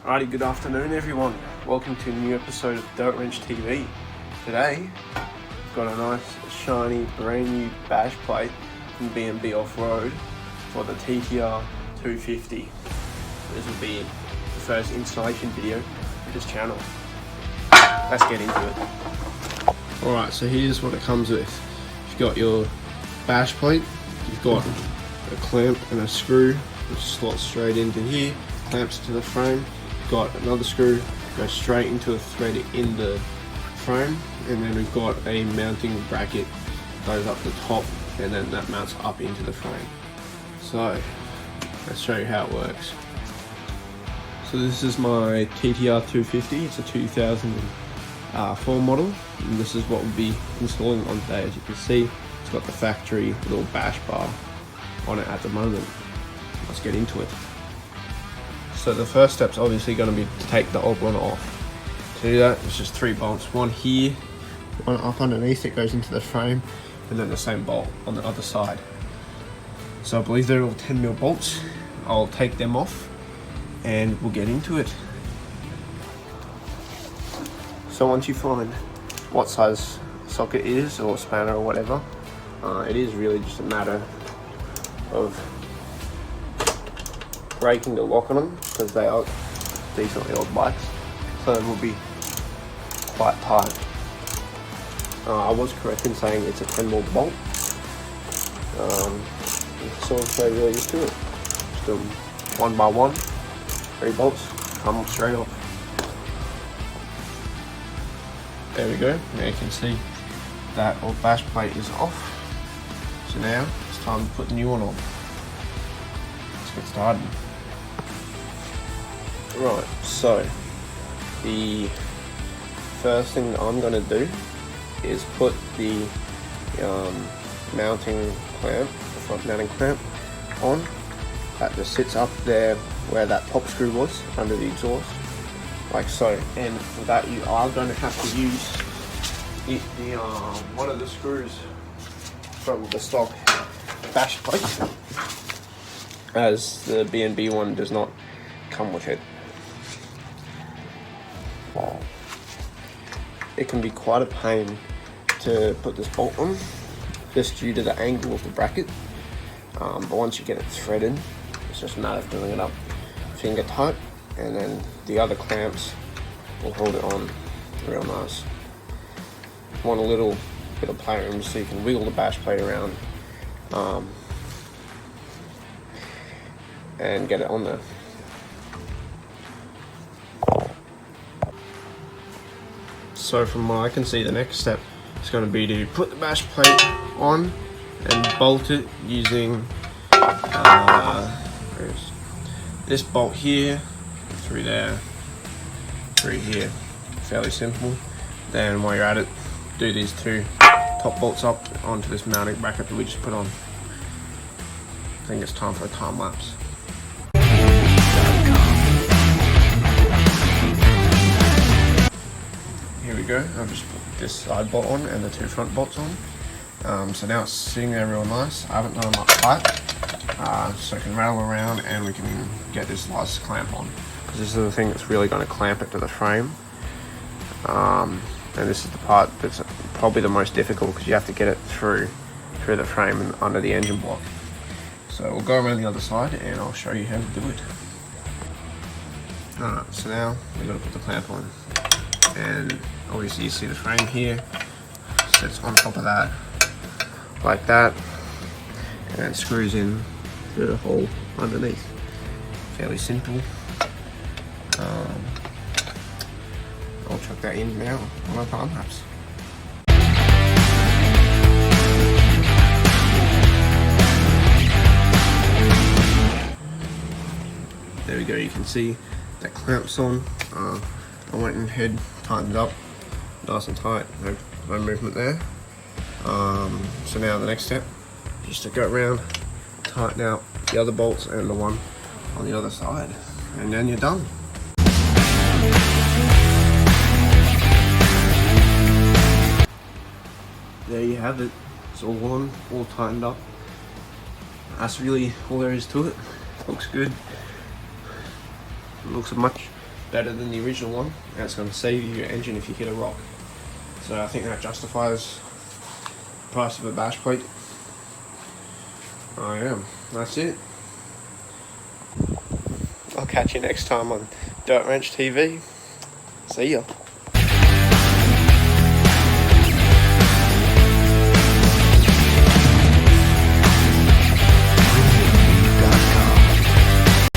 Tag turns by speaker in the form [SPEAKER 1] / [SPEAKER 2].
[SPEAKER 1] Alrighty, good afternoon everyone. Welcome to a new episode of Dirt Wrench TV. Today, I've got a nice, shiny, brand new bash plate from B&B Offroad for the TTR250. This will be the first installation video for this channel. Let's get into it. Alright, so here's what it comes with. You've got your bash plate, you've got a clamp and a screw which slots straight into here, clamps to the frame. Got another screw, goes straight into a thread in the frame, and then we've got a mounting bracket, goes up the top, and then that mounts up into the frame. So let's show you how it works. So this is my TTR250. It's a 2004 model, and this is what we'll be installing on today. As you can see, it's got the factory little bash bar on it at the moment. Let's get into it. So the first step's obviously going to be to take the old one off. To do that, it's just 3 bolts. One here, one up underneath, it goes into the frame, and then the same bolt on the other side. So I believe they're all 10mm bolts. I'll take them off and we'll get into it. So once you find what size socket it is, or spanner or whatever, it is really just a matter of breaking the lock on them, because they are decently old bikes, so it will be quite tight. I was correct in saying it's a 10mm bolt. So I'm really used to it. Just do them one by one, 3 bolts, come straight off. There we go. Now you can see that old bash plate is off. So now it's time to put the new one on. Let's get started. Right, so the first thing that I'm going to do is put the mounting clamp, the front mounting clamp, on. That just sits up there where that top screw was under the exhaust, like so. And for that you are going to have to use one of the screws from the stock bash plate, as the B&B one does not come with it. It can be quite a pain to put this bolt on, just due to the angle of the bracket, but once you get it threaded, it's just a matter of doing it up finger tight, and then the other clamps will hold it on real nice. Want a little bit of playroom so you can wiggle the bash plate around and get it on there. So from what I can see, the next step is going to be to put the bash plate on and bolt it using this bolt here, through there, through here. Fairly simple. Then while you're at it, do these 2 top bolts up onto this mounting bracket that we just put on. I think it's time for a time lapse. Here we go. I've just put this side bolt on and the 2 front bolts on. So now it's sitting there real nice. I haven't done them up tight, so I can rattle around and we can get this last clamp on. Because this is the thing that's really going to clamp it to the frame. And this is the part that's probably the most difficult, because you have to get it through the frame and under the engine block. So we'll go around the other side and I'll show you how to do it. Alright, so now we've got to put the clamp on. And obviously you see the frame here, sits on top of that, like that, and then screws in through the hole underneath. Fairly simple. I'll chuck that in now on a time lapse. There we go, you can see that clamps on. I went ahead, tightened up, nice and tight, no movement there. So now the next step is just to go around, tighten out the other bolts and the one on the other side, and then you're done. There you have it. It's all on, all tightened up. That's really all there is to it. Looks good. It looks much better than the original one, and it's going to save you your engine if you hit a rock. So I think that justifies the price of a bash plate. That's it. I'll catch you next time on Dirt Wrench TV. See ya.